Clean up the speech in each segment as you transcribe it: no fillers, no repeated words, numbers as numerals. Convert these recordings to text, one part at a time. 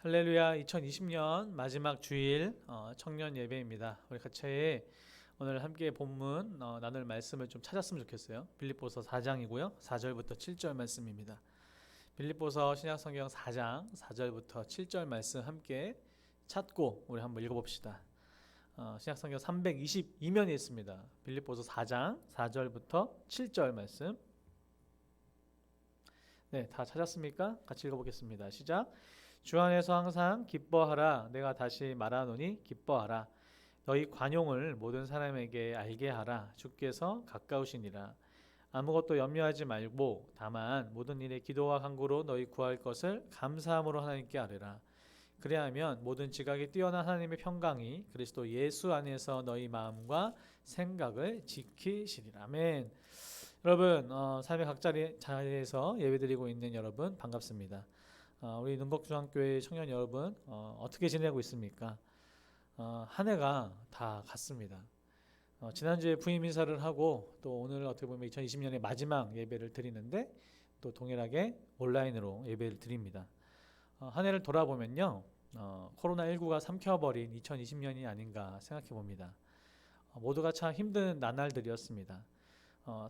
할렐루야. 2020년 마지막 주일 청년 예배입니다. 우리 같이 오늘 함께 본문 나눌 말씀을 좀 찾았으면 좋겠어요. 빌립보서 4장이고요. 4절부터 7절 말씀입니다. 빌립보서 신약성경 4장 4절부터 7절 말씀 함께 찾고 우리 한번 읽어봅시다. 신약성경 322면이 있습니다. 빌립보서 4장 4절부터 7절 말씀. 네, 다 찾았습니까? 같이 읽어보겠습니다. 시작. 주 안에서 항상 기뻐하라. 내가 다시 말하노니 기뻐하라. 너희 관용을 모든 사람에게 알게 하라. 주께서 가까우시니라. 아무것도 염려하지 말고 다만 모든 일에 기도와 간구로 너희 구할 것을 감사함으로 하나님께 아뢰라. 그래야면 모든 지각이 뛰어난 하나님의 평강이 그리스도 예수 안에서 너희 마음과 생각을 지키시리라. 아멘. 여러분, 삶의 각 자리에서 예배드리고 있는 여러분 반갑습니다. 우리 능곡중앙교회 청년 여러분 어떻게 지내고 있습니까? 한 해가 다 갔습니다. 지난주에 부임 인사를 하고 또 오늘 어떻게 보면 2020년의 마지막 예배를 드리는데 또 동일하게 온라인으로 예배를 드립니다. 한 해를 돌아보면요, 코로나19가 삼켜버린 2020년이 아닌가 생각해 봅니다. 모두가 참 힘든 나날들이었습니다.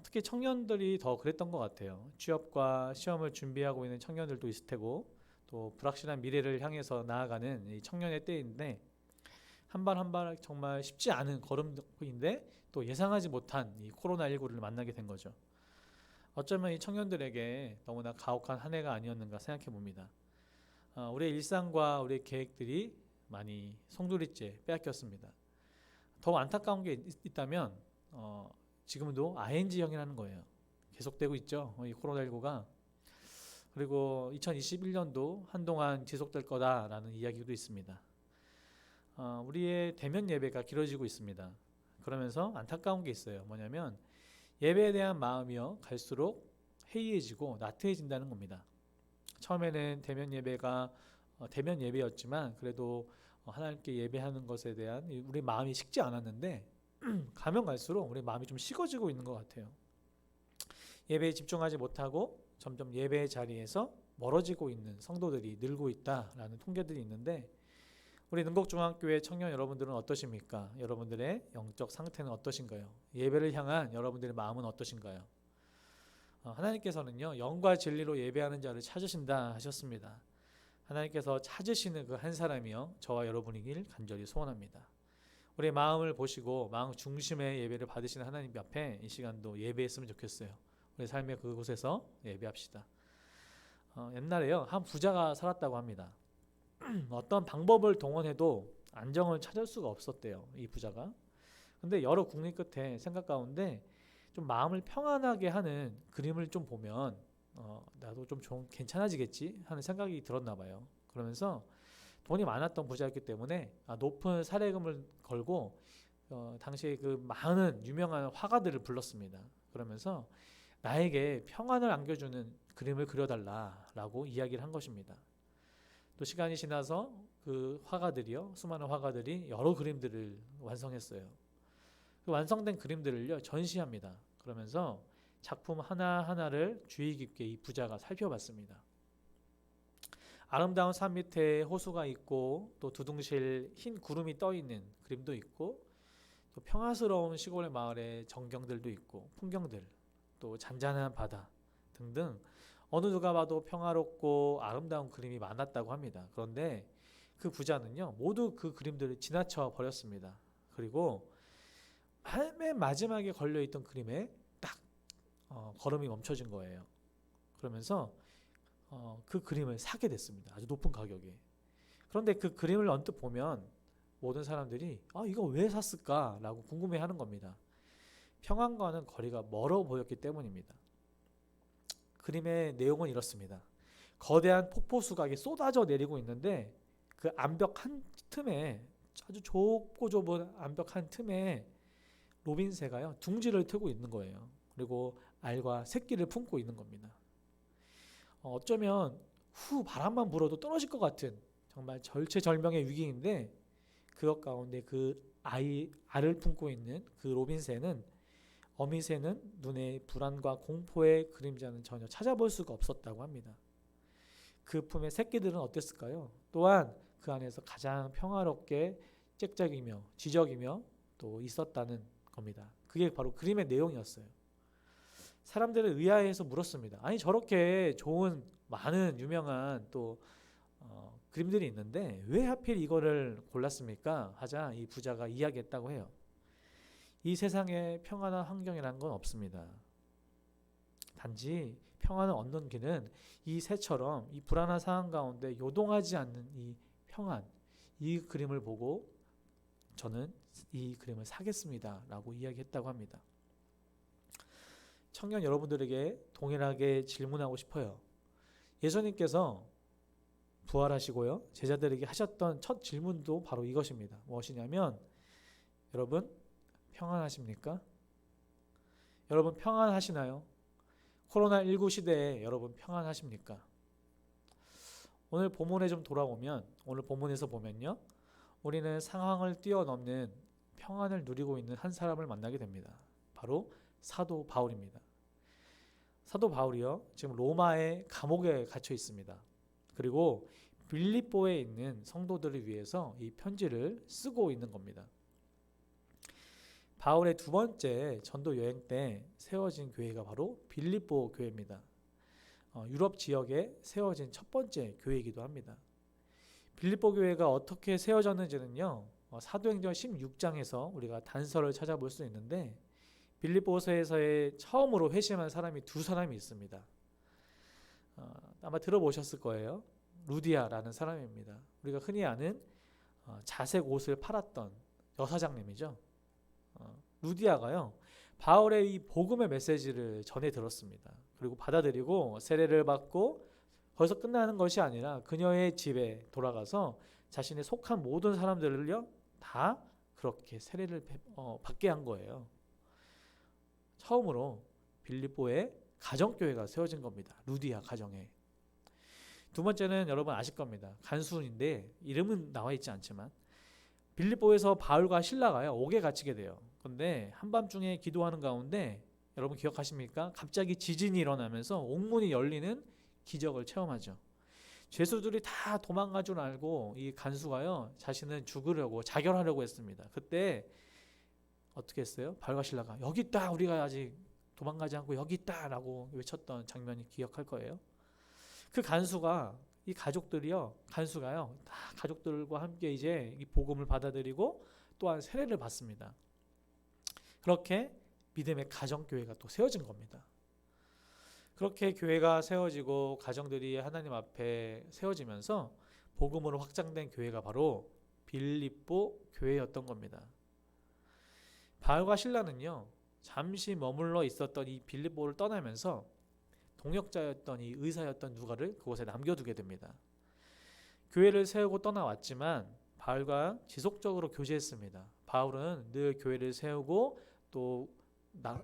특히 청년들이 더 그랬던 것 같아요. 취업과 시험을 준비하고 있는 청년들도 있을 테고 또 불확실한 미래를 향해서 나아가는 이 청년의 때인데 한 발 한 발 정말 쉽지 않은 걸음인데 또 예상하지 못한 이 코로나19를 만나게 된 거죠. 어쩌면 이 청년들에게 너무나 가혹한 한 해가 아니었는가 생각해 봅니다. 우리의 일상과 우리의 계획들이 많이 송두리째 빼앗겼습니다. 더 안타까운 게 있다면 지금도 ING형이라는 거예요. 계속되고 있죠. 이 코로나19가. 그리고 2021년도 한동안 지속될 거다라는 이야기도 있습니다. 우리의 대면 예배가 길어지고 있습니다. 그러면서 안타까운 게 있어요. 뭐냐면 예배에 대한 마음이요 갈수록 해이해지고 나태해진다는 겁니다. 처음에는 대면 예배가 대면 예배였지만 그래도 하나님께 예배하는 것에 대한 우리 마음이 식지 않았는데 가면 갈수록 우리 마음이 좀 식어지고 있는 것 같아요. 예배에 집중하지 못하고 점점 예배의 자리에서 멀어지고 있는 성도들이 늘고 있다라는 통계들이 있는데 우리 능곡중앙교회 청년 여러분들은 어떠십니까? 여러분들의 영적 상태는 어떠신가요? 예배를 향한 여러분들의 마음은 어떠신가요? 하나님께서는요 영과 진리로 예배하는 자를 찾으신다 하셨습니다. 하나님께서 찾으시는 그 한 사람이요 저와 여러분이길 간절히 소원합니다. 우리의 마음을 보시고 마음 중심의 예배를 받으시는 하나님 앞에 이 시간도 예배했으면 좋겠어요. 우리 삶의 그곳에서 예배합시다. 옛날에요 한 부자가 살았다고 합니다. 어떤 방법을 동원해도 안정을 찾을 수가 없었대요 이 부자가. 근데 여러 궁리 끝에 생각 가운데 좀 마음을 평안하게 하는 그림을 좀 보면 나도 좀 괜찮아지겠지 하는 생각이 들었나 봐요. 그러면서 돈이 많았던 부자였기 때문에 높은 사례금을 걸고 당시에 그 많은 유명한 화가들을 불렀습니다. 그러면서 나에게 평안을 안겨주는 그림을 그려달라라고 이야기를 한 것입니다. 또 시간이 지나서 그 화가들이요 수많은 화가들이 여러 그림들을 완성했어요. 그 완성된 그림들을요 전시합니다. 그러면서 작품 하나하나를 주의 깊게 이 부자가 살펴봤습니다. 아름다운 산 밑에 호수가 있고 또 두둥실 흰 구름이 떠 있는 그림도 있고 또 평화스러운 시골의 마을의 전경들도 있고 풍경들 또 잔잔한 바다 등등 어느 누가 봐도 평화롭고 아름다운 그림이 많았다고 합니다. 그런데 그 부자는요 모두 그 그림들을 지나쳐 버렸습니다. 그리고 맨 마지막에 걸려있던 그림에 딱 걸음이 멈춰진 거예요. 그러면서 그 그림을 사게 됐습니다. 아주 높은 가격에. 그런데 그 그림을 언뜻 보면 모든 사람들이 이거 왜 샀을까? 라고 궁금해하는 겁니다. 평안과는 거리가 멀어 보였기 때문입니다. 그림의 내용은 이렇습니다. 거대한 폭포 수각이 쏟아져 내리고 있는데 그 암벽 한 틈에 아주 좁고 좁은 암벽 한 틈에 로빈새가요 둥지를 트고 있는 거예요. 그리고 알과 새끼를 품고 있는 겁니다. 어쩌면 바람만 불어도 떨어질 것 같은 정말 절체절명의 위기인데 그것 가운데 그 알을 품고 있는 그 로빈새는 어미새는 눈의 불안과 공포의 그림자는 전혀 찾아볼 수가 없었다고 합니다. 그 품의 새끼들은 어땠을까요? 또한 그 안에서 가장 평화롭게 짹짹이며 지적이며 또 있었다는 겁니다. 그게 바로 그림의 내용이었어요. 사람들은 의아해서 물었습니다. 아니 저렇게 좋은 많은 유명한 또 그림들이 있는데 왜 하필 이거를 골랐습니까? 하자 이 부자가 이야기했다고 해요. 이 세상에 평안한 환경이라는 건 없습니다. 단지 평안을 얻는 길은 이 새처럼 이 불안한 상황 가운데 요동하지 않는 이 평안, 이 그림을 보고 저는 이 그림을 사겠습니다 라고 이야기했다고 합니다. 청년 여러분들에게 동일하게 질문하고 싶어요. 예수님께서 부활하시고요 제자들에게 하셨던 첫 질문도 바로 이것입니다. 무엇이냐면 여러분 평안하십니까? 여러분 평안하시나요? 코로나19 시대에 여러분 평안하십니까? 오늘 본문에 좀 돌아오면 오늘 본문에서 보면요 우리는 상황을 뛰어넘는 평안을 누리고 있는 한 사람을 만나게 됩니다. 바로 사도 바울입니다. 사도 바울이요 지금 로마의 감옥에 갇혀 있습니다. 그리고 빌립보에 있는 성도들을 위해서 이 편지를 쓰고 있는 겁니다. 바울의 두 번째 전도 여행 때 세워진 교회가 바로 빌립보 교회입니다. 유럽 지역에 세워진 첫 번째 교회이기도 합니다. 빌립보 교회가 어떻게 세워졌는지는요 사도행전 16장에서 우리가 단서를 찾아볼 수 있는데 빌립보서에서의 처음으로 회심한 사람이 두 사람이 있습니다. 아마 들어보셨을 거예요. 루디아라는 사람입니다. 우리가 흔히 아는 자색 옷을 팔았던 여사장님이죠. 루디아가요 바울의 이 복음의 메시지를 전해 들었습니다. 그리고 받아들이고 세례를 받고 거기서 끝나는 것이 아니라 그녀의 집에 돌아가서 자신의 속한 모든 사람들을요 다 그렇게 세례를 받게 한 거예요. 처음으로 빌립보에 가정교회가 세워진 겁니다. 루디아 가정에. 두 번째는 여러분 아실 겁니다. 간수인데 이름은 나와 있지 않지만 빌립보에서 바울과 실라가요 옥에 갇히게 돼요. 그런데 한밤중에 기도하는 가운데 여러분 기억하십니까? 갑자기 지진이 일어나면서 옥문이 열리는 기적을 체험하죠. 죄수들이 다 도망갈 줄 알고 이 간수가요 자신은 죽으려고 자결하려고 했습니다. 그때 어떻게 했어요? 바울과 실라가 여기 있다 우리가 아직 도망가지 않고 여기 있다 라고 외쳤던 장면이 기억할 거예요. 그 간수가 이 가족들이요 간수가요 다 가족들과 함께 이제 이 복음을 받아들이고 또한 세례를 받습니다. 그렇게 믿음의 가정교회가 또 세워진 겁니다. 그렇게 교회가 세워지고 가정들이 하나님 앞에 세워지면서 복음으로 확장된 교회가 바로 빌립보 교회였던 겁니다. 바울과 실라는요 잠시 머물러 있었던 이 빌립보를 떠나면서 동역자였던 이 의사였던 누가를 그곳에 남겨두게 됩니다. 교회를 세우고 떠나왔지만 바울과 지속적으로 교제했습니다. 바울은 늘 교회를 세우고 또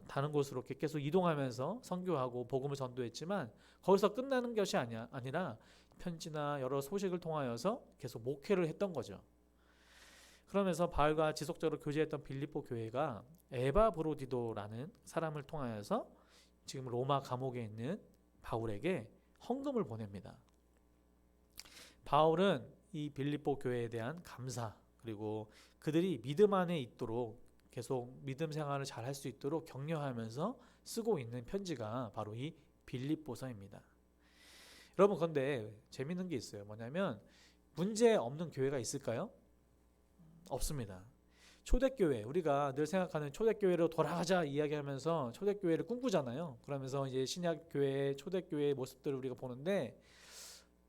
다른 곳으로 이렇게 계속 이동하면서 선교하고 복음을 전도했지만 거기서 끝나는 것이 아니라 편지나 여러 소식을 통하여서 계속 목회를 했던 거죠. 그러면서 바울과 지속적으로 교제했던 빌립보 교회가 에바브로디도라는 사람을 통하여서 지금 로마 감옥에 있는 바울에게 헌금을 보냅니다. 바울은 이 빌립보 교회에 대한 감사 그리고 그들이 믿음 안에 있도록 계속 믿음 생활을 잘 할 수 있도록 격려하면서 쓰고 있는 편지가 바로 이 빌립보서입니다. 여러분 그런데 재밌는 게 있어요. 뭐냐면 문제 없는 교회가 있을까요? 없습니다. 초대교회 우리가 늘 생각하는 초대교회로 돌아가자 이야기하면서 초대교회를 꿈꾸잖아요. 그러면서 이제 신약교회 초대교회의 모습들을 우리가 보는데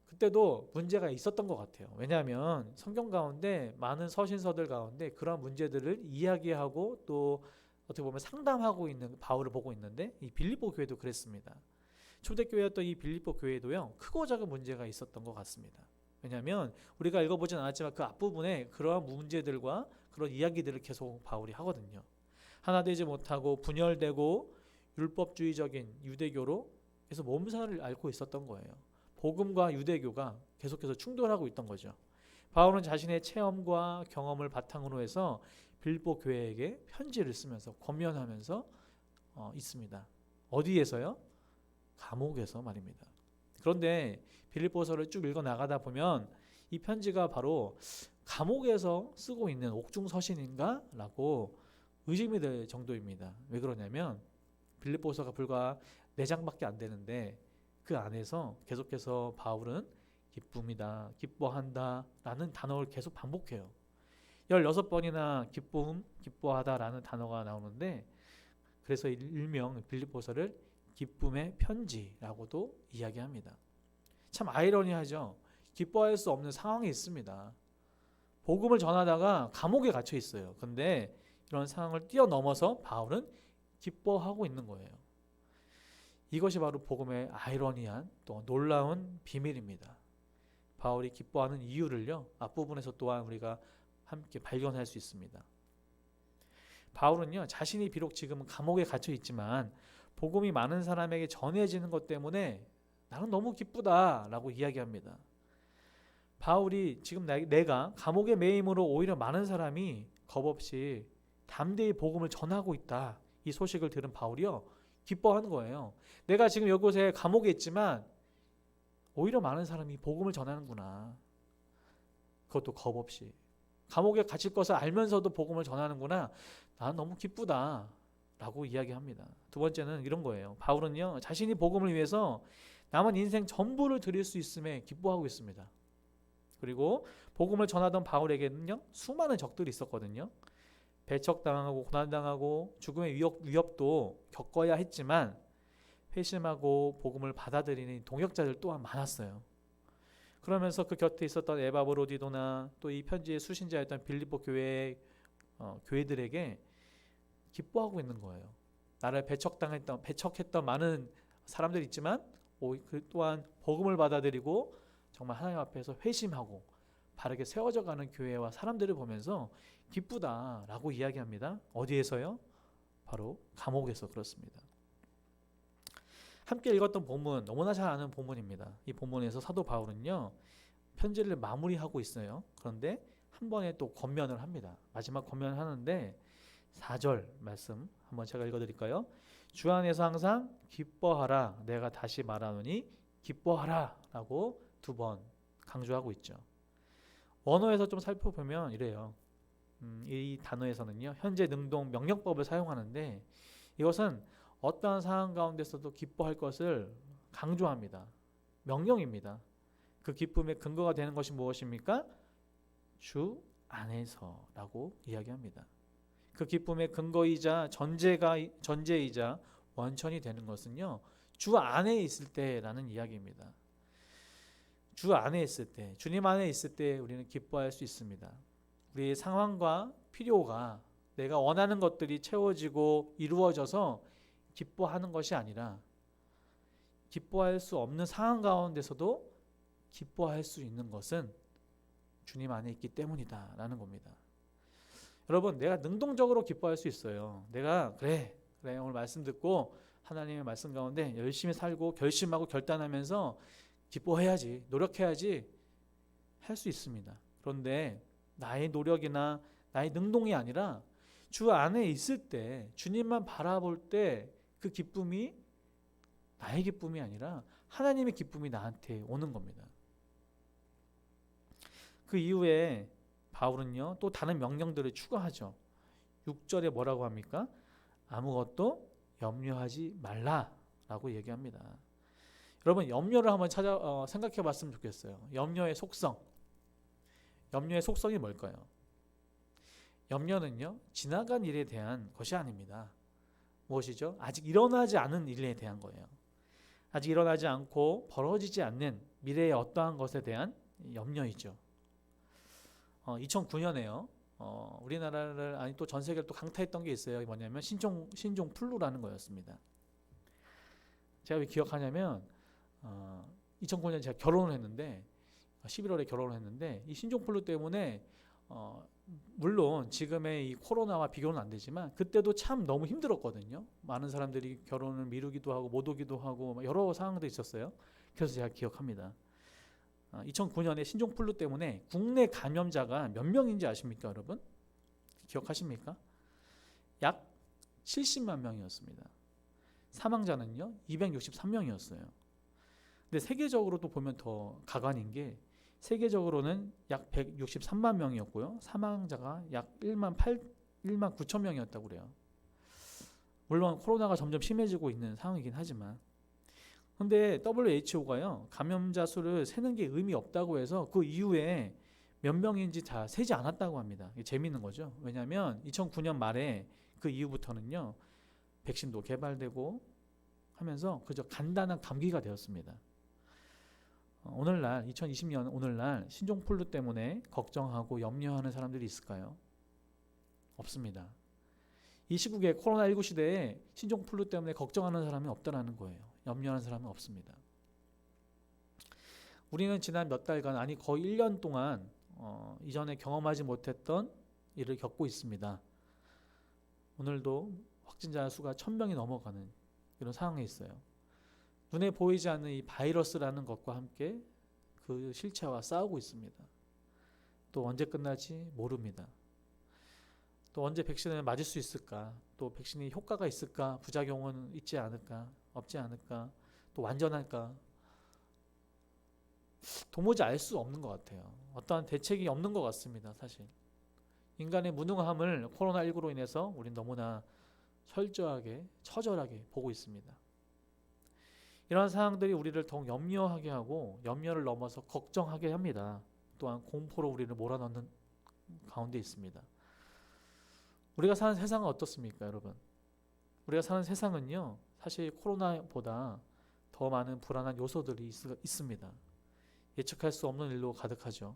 그때도 문제가 있었던 것 같아요. 왜냐하면 성경 가운데 많은 서신서들 가운데 그런 문제들을 이야기하고 또 어떻게 보면 상담하고 있는 바울을 보고 있는데 이 빌립보 교회도 그랬습니다. 초대교회였던 이 빌립보 교회도요 크고 작은 문제가 있었던 것 같습니다. 왜냐하면 우리가 읽어보진 않았지만 그 앞부분에 그러한 문제들과 그런 이야기들을 계속 바울이 하거든요. 하나 되지 못하고 분열되고 율법주의적인 유대교로 계속 몸살을 앓고 있었던 거예요. 복음과 유대교가 계속해서 충돌하고 있던 거죠. 바울은 자신의 체험과 경험을 바탕으로 해서 빌립보 교회에게 편지를 쓰면서 권면하면서 있습니다. 어디에서요? 감옥에서 말입니다. 그런데 빌립보서를 쭉 읽어 나가다 보면 이 편지가 바로 감옥에서 쓰고 있는 옥중서신인가? 라고 의심이 될 정도입니다. 왜 그러냐면 빌립보서가 불과 4장밖에 안 되는데 그 안에서 계속해서 바울은 기쁨이다, 기뻐한다 라는 단어를 계속 반복해요. 16번이나 기쁨, 기뻐하다 라는 단어가 나오는데 그래서 일명 빌립보서를 기쁨의 편지라고도 이야기합니다. 참 아이러니하죠. 기뻐할 수 없는 상황이 있습니다. 복음을 전하다가 감옥에 갇혀 있어요. 근데 이런 상황을 뛰어넘어서 바울은 기뻐하고 있는 거예요. 이것이 바로 복음의 아이러니한 또 놀라운 비밀입니다. 바울이 기뻐하는 이유를요, 앞부분에서 또한 우리가 함께 발견할 수 있습니다. 바울은요, 자신이 비록 지금 감옥에 갇혀 있지만 복음이 많은 사람에게 전해지는 것 때문에 나는 너무 기쁘다라고 이야기합니다. 바울이 지금 내가 감옥에 매임으로 오히려 많은 사람이 겁없이 담대히 복음을 전하고 있다. 이 소식을 들은 바울이요, 기뻐하는 거예요. 내가 지금 이곳에 감옥에 있지만 오히려 많은 사람이 복음을 전하는구나. 그것도 겁없이. 감옥에 갇힐 것을 알면서도 복음을 전하는구나. 난 너무 기쁘다 라고 이야기합니다. 두 번째는 이런 거예요. 바울은요, 자신이 복음을 위해서 남은 인생 전부를 드릴 수 있음에 기뻐하고 있습니다. 그리고 복음을 전하던 바울에게는요, 수많은 적들이 있었거든요. 배척당하고 고난당하고 죽음의 위협도 겪어야 했지만 회심하고 복음을 받아들이는 동역자들 또한 많았어요. 그러면서 그 곁에 있었던 에바브로디도나 또 이 편지의 수신자였던 빌립보 교회들에게 기뻐하고 있는 거예요. 나를 배척했던 많은 사람들이 있지만 그 또한 복음을 받아들이고 정말 하나님 앞에서 회심하고 바르게 세워져가는 교회와 사람들을 보면서 기쁘다라고 이야기합니다. 어디에서요? 바로 감옥에서 그렇습니다. 함께 읽었던 본문, 너무나 잘 아는 본문입니다. 이 본문에서 사도 바울은요, 편지를 마무리하고 있어요. 그런데 한 번에 또 권면을 합니다. 마지막 권면을 하는데 4절 말씀 한번 제가 읽어드릴까요? 주 안에서 항상 기뻐하라. 내가 다시 말하노니 기뻐하라 라고 2번 강조하고 있죠. 원어에서 좀 살펴보면 이래요. 이 단어에서는요, 현재 능동 명령법을 사용하는데 이것은 어떠한 상황 가운데서도 기뻐할 것을 강조합니다. 명령입니다. 그 기쁨의 근거가 되는 것이 무엇입니까? 주 안에서라고 이야기합니다. 그 기쁨의 근거이자 전제이자 원천이 되는 것은요, 주 안에 있을 때라는 이야기입니다. 주 안에 있을 때, 주님 안에 있을 때 우리는 기뻐할 수 있습니다. 우리의 상황과 필요가 내가 원하는 것들이 채워지고 이루어져서 기뻐하는 것이 아니라 기뻐할 수 없는 상황 가운데서도 기뻐할 수 있는 것은 주님 안에 있기 때문이다라는 겁니다. 여러분, 내가 능동적으로 기뻐할 수 있어요. 내가 그래 오늘 말씀 듣고 하나님의 말씀 가운데 열심히 살고 결심하고 결단하면서 기뻐해야지, 노력해야지 할 수 있습니다. 그런데 나의 노력이나 나의 능동이 아니라 주 안에 있을 때, 주님만 바라볼 때 그 기쁨이 나의 기쁨이 아니라 하나님의 기쁨이 나한테 오는 겁니다. 그 이후에 바울은요, 또 다른 명령들을 추가하죠. 6절에 뭐라고 합니까? 아무것도 염려하지 말라라고 얘기합니다. 여러분, 염려를 한번 생각해 봤으면 좋겠어요. 염려의 속성이 뭘까요? 염려는요, 지나간 일에 대한 것이 아닙니다. 무엇이죠? 아직 일어나지 않은 일에 대한 거예요. 아직 일어나지 않고 벌어지지 않는 미래의 어떠한 것에 대한 염려이죠. 2009년에요. 우리나라를 아니 또 전 세계를 또 강타했던 게 있어요. 뭐냐면 신종 플루라는 거였습니다. 제가 왜 기억하냐면 2009년 제가 결혼을 했는데 11월에 결혼을 했는데 이 신종 플루 때문에 물론 지금의 이 코로나와 비교는 안 되지만 그때도 참 너무 힘들었거든요. 많은 사람들이 결혼을 미루기도 하고 못 오기도 하고 여러 상황들이 있었어요. 그래서 제가 기억합니다. 2009년에 신종플루 때문에 국내 감염자가 몇 명인지 아십니까, 여러분? 기억하십니까? 약 70만 명이었습니다. 사망자는요, 263명이었어요. 근데 세계적으로도 보면 더 가관인 게 세계적으로는 약 163만 명이었고요. 사망자가 약 1만 9천 명이었다고 그래요. 물론 코로나가 점점 심해지고 있는 상황이긴 하지만 근데 WHO가요. 감염자 수를 세는 게 의미 없다고 해서 그 이후에 몇 명인지 다 세지 않았다고 합니다. 이게 재밌는 거죠. 왜냐하면 2009년 말에 그 이후부터는요. 백신도 개발되고 하면서 그저 간단한 감기가 되었습니다. 오늘날 2020년 오늘날 신종플루 때문에 걱정하고 염려하는 사람들이 있을까요? 없습니다. 이 시국에 코로나19 시대에 신종플루 때문에 걱정하는 사람이 없다라는 거예요. 염려하는 사람은 없습니다. 우리는 지난 몇 달간 아니 거의 1년 동안 이전에 경험하지 못했던 일을 겪고 있습니다. 오늘도 확진자 수가 1000명이 넘어가는 이런 상황에 있어요. 눈에 보이지 않는 이 바이러스라는 것과 함께 그 실체와 싸우고 있습니다. 또 언제 끝날지 모릅니다. 또 언제 백신을 맞을 수 있을까? 또 백신이 효과가 있을까? 부작용은 있지 않을까? 없지 않을까? 또 완전할까? 도무지 알 수 없는 것 같아요. 어떠한 대책이 없는 것 같습니다. 사실 인간의 무능함을 코로나19로 인해서 우린 너무나 철저하게 처절하게 보고 있습니다. 이러한 상황들이 우리를 더욱 염려하게 하고 염려를 넘어서 걱정하게 합니다. 또한 공포로 우리를 몰아넣는 가운데 있습니다. 우리가 사는 세상은 어떻습니까, 여러분? 우리가 사는 세상은요, 사실 코로나보다 더 많은 불안한 요소들이 있습니다. 예측할 수 없는 일로 가득하죠.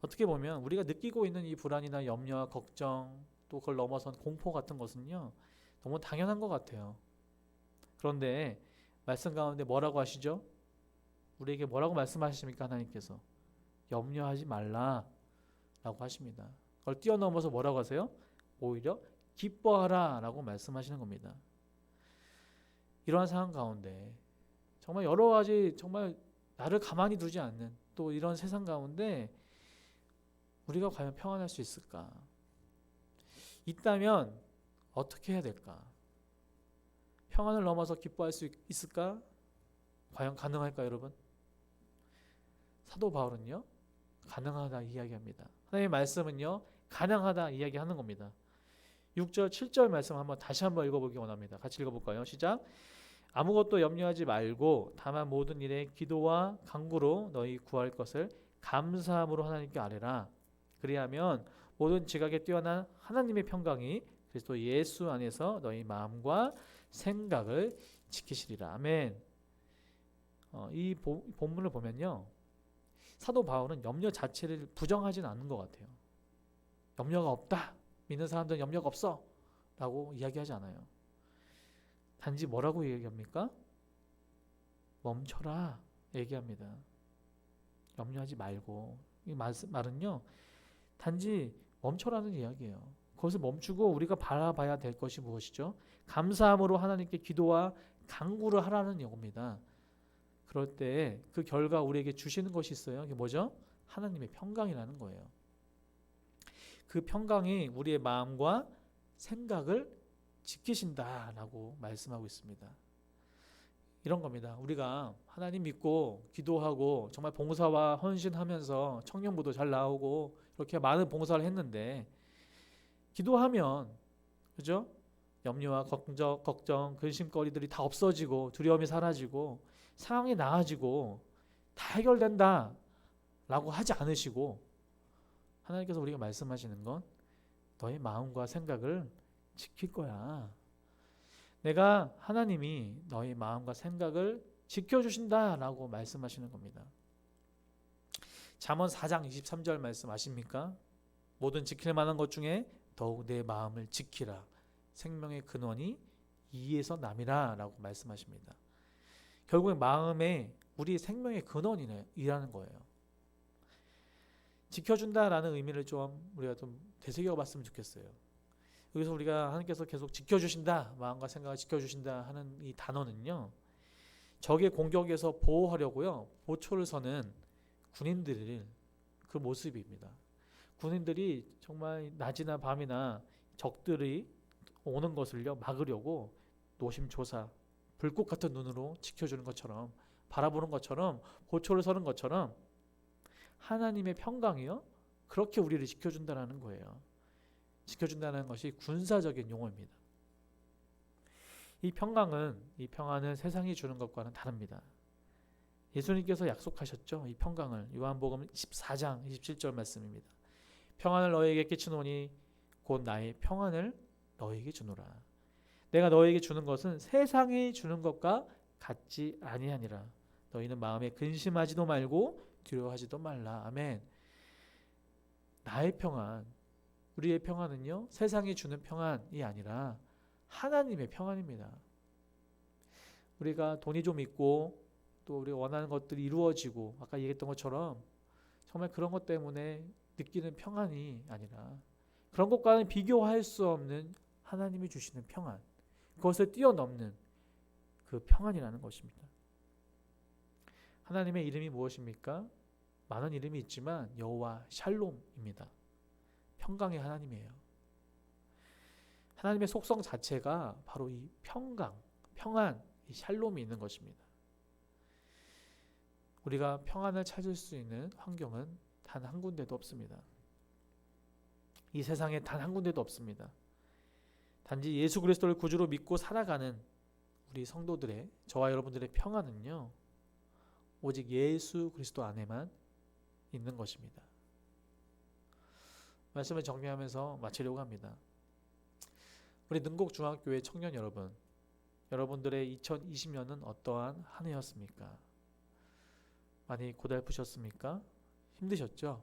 어떻게 보면 우리가 느끼고 있는 이 불안이나 염려와 걱정, 또 그걸 넘어선 공포 같은 것은요, 너무 당연한 것 같아요. 그런데 말씀 가운데 뭐라고 하시죠? 우리에게 뭐라고 말씀하십니까, 하나님께서? 염려하지 말라 라고 하십니다. 그걸 뛰어넘어서 뭐라고 하세요? 오히려 기뻐하라 라고 말씀하시는 겁니다. 이러한 상황 가운데 정말 여러 가지 정말 나를 가만히 두지 않는 또 이런 세상 가운데 우리가 과연 평안할 수 있을까? 있다면 어떻게 해야 될까? 평안을 넘어서 기뻐할 수 있을까? 과연 가능할까, 여러분? 사도 바울은요, 가능하다 이야기합니다. 하나님의 말씀은요, 가능하다 이야기하는 겁니다. 6절, 7절 말씀 한번 다시 한번 읽어보기 원합니다. 같이 읽어볼까요? 시작. 아무것도 염려하지 말고 다만 모든 일에 기도와 간구로 너희 구할 것을 감사함으로 하나님께 아뢰라. 그리하면 모든 지각에 뛰어난 하나님의 평강이 그리스도 예수 안에서 너희 마음과 생각을 지키시리라. 아멘. 이 본문을 보면요, 사도 바울은 염려 자체를 부정하지는 않는 것 같아요. 염려가 없다, 믿는 사람들은 염려가 없어 라고 이야기하지 않아요. 단지 뭐라고 얘기합니까? 멈춰라 얘기합니다. 염려하지 말고. 이 말은요, 단지 멈춰라는 이야기예요. 그것을 멈추고 우리가 바라봐야 될 것이 무엇이죠? 감사함으로 하나님께 기도와 간구를 하라는 겁니다. 그럴 때 그 결과 우리에게 주시는 것이 있어요. 그게 뭐죠? 하나님의 평강이라는 거예요. 그 평강이 우리의 마음과 생각을 지키신다라고 말씀하고 있습니다. 이런 겁니다. 우리가 하나님 믿고 기도하고 정말 봉사와 헌신하면서 청년부도 잘 나오고 이렇게 많은 봉사를 했는데 기도하면 그죠? 염려와 걱정, 근심거리들이 다 없어지고 두려움이 사라지고 상황이 나아지고 다 해결된다 라고 하지 않으시고 하나님께서 우리가 말씀하시는 건 너의 마음과 생각을 지킬 거야. 내가 하나님이 너의 마음과 생각을 지켜주신다 라고 말씀하시는 겁니다. 잠언 4장 23절 말씀 아십니까? 모든 지킬 만한 것 중에 더욱 내 마음을 지키라. 생명의 근원이 이에서 남이라 라고 말씀하십니다. 결국에 마음에 우리 생명의 근원이라는 거예요. 지켜준다라는 의미를 좀 우리가 좀 되새겨봤으면 좋겠어요. 여기서 우리가 하나님께서 계속 지켜주신다, 마음과 생각을 지켜주신다 하는 이 단어는요, 적의 공격에서 보호하려고요 보초를 서는 군인들의 그 모습입니다. 군인들이 정말 낮이나 밤이나 적들이 오는 것을요 막으려고 노심초사 불꽃 같은 눈으로 지켜주는 것처럼 바라보는 것처럼 보초를 서는 것처럼 하나님의 평강이요 그렇게 우리를 지켜준다는 거예요. 지켜준다는 것이 군사적인 용어입니다. 이 평안은 세상이 주는 것과는 다릅니다. 예수님께서 약속하셨죠. 이 평강을 요한복음 14장 27절 말씀입니다. 평안을 너희에게 끼치노니 곧 나의 평안을 너희에게 주노라. 내가 너희에게 주는 것은 세상이 주는 것과 같지 아니하니라. 너희는 마음에 근심하지도 말고 두려워하지도 말라. 아멘. 나의 평안, 우리의 평안은요 세상이 주는 평안이 아니라 하나님의 평안입니다. 우리가 돈이 좀 있고 또 우리가 원하는 것들이 이루어지고 아까 얘기했던 것처럼 정말 그런 것 때문에 느끼는 평안이 아니라 그런 것과는 비교할 수 없는 하나님이 주시는 평안, 그것을 뛰어넘는 그 평안이라는 것입니다. 하나님의 이름이 무엇입니까? 많은 이름이 있지만 여호와 샬롬입니다. 평강의 하나님이에요. 하나님의 속성 자체가 바로 이 평강, 평안, 이 샬롬이 있는 것입니다. 우리가 평안을 찾을 수 있는 환경은 단 한 군데도 없습니다. 이 세상에 단 한 군데도 없습니다. 단지 예수 그리스도를 구주로 믿고 살아가는 우리 성도들의, 저와 여러분들의 평안은요 오직 예수 그리스도 안에만 있는 것입니다. 말씀을 정리하면서 마치려고 합니다. 우리 능곡중학교의 청년 여러분, 여러분들의 2020년은 어떠한 한 해였습니까? 많이 고달프셨습니까? 힘드셨죠?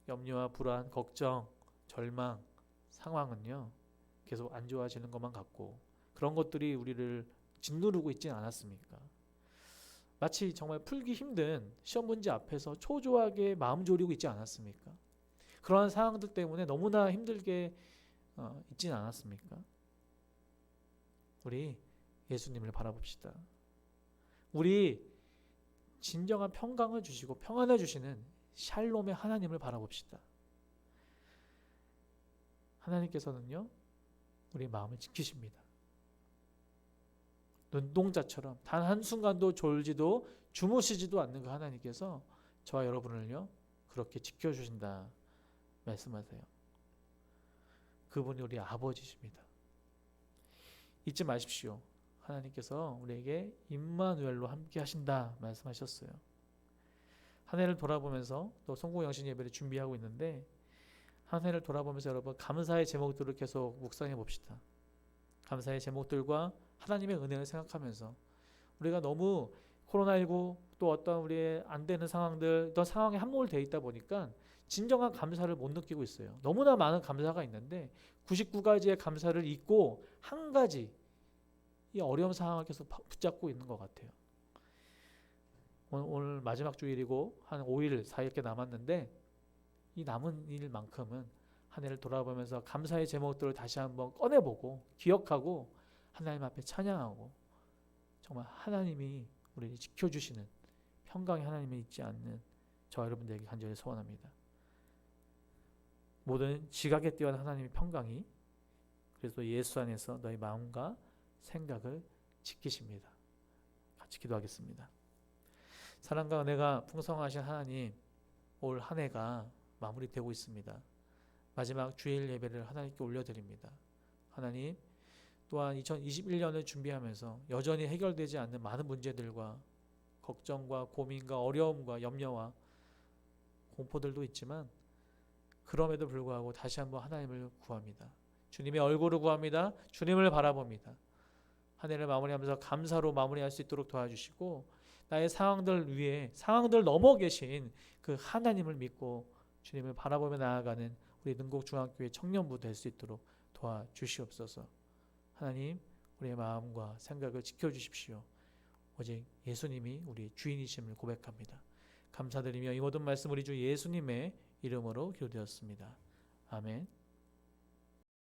염려와 불안, 걱정, 절망, 상황은요 계속 안 좋아지는 것만 같고 그런 것들이 우리를 짓누르고 있지 않았습니까? 마치 정말 풀기 힘든 시험 문제 앞에서 초조하게 마음 졸이고 있지 않았습니까? 그러한 상황들 때문에 너무나 힘들게 있진 않았습니까? 우리 예수님을 바라봅시다. 우리 진정한 평강을 주시고 평안을 주시는 샬롬의 하나님을 바라봅시다. 하나님께서는요 우리 마음을 지키십니다. 눈동자처럼 단 한순간도 졸지도 주무시지도 않는 그 하나님께서 저와 여러분을요 그렇게 지켜주신다 말씀하세요. 그분이 우리 아버지십니다. 잊지 마십시오. 하나님께서 우리에게 임마누엘로 함께 하신다 말씀하셨어요. 한 해를 돌아보면서 또 성공영신 예배를 준비하고 있는데 한 해를 돌아보면서 여러분 감사의 제목들을 계속 묵상해 봅시다. 감사의 제목들과 하나님의 은혜를 생각하면서 우리가 너무 코로나19 또 어떤 우리의 안 되는 상황들 또 상황에 함몰되어 있다 보니까 진정한 감사를 못 느끼고 있어요. 너무나 많은 감사가 있는데 99가지의 감사를 잊고 한 가지 이 어려운 상황을 계속 붙잡고 있는 것 같아요. 오늘 마지막 주일이고 한 5일, 4일께 남았는데 이 남은 일만큼은 한 해를 돌아보면서 감사의 제목들을 다시 한번 꺼내보고 기억하고 하나님 앞에 찬양하고 정말 하나님이 우리를 지켜주시는 평강의 하나님이 있지 않는 저와 여러분들에게 간절히 소원합니다. 모든 지각에 뛰어난 하나님의 평강이 그래서 예수 안에서 너희 마음과 생각을 지키십니다. 같이 기도하겠습니다. 사랑과 은혜가 풍성하신 하나님, 올 한 해가 마무리되고 있습니다. 마지막 주일 예배를 하나님께 올려드립니다. 하나님, 또한 2021년을 준비하면서 여전히 해결되지 않는 많은 문제들과 걱정과 고민과 어려움과 염려와 공포들도 있지만 그럼에도 불구하고 다시 한번 하나님을 구합니다. 주님의 얼굴을 구합니다. 주님을 바라봅니다. 한 해를 마무리하면서 감사로 마무리할 수 있도록 도와주시고 나의 상황들 위에 상황들 넘어 계신 그 하나님을 믿고 주님을 바라보며 나아가는 우리 능곡중학교의 청년부 될 수 있도록 도와주시옵소서. 하나님, 우리의 마음과 생각을 지켜주십시오. 오직 예수님이 우리 주인이심을 고백합니다. 감사드리며 이 모든 말씀 우리 주 예수님의 이름으로 기도되었습니다. 아멘.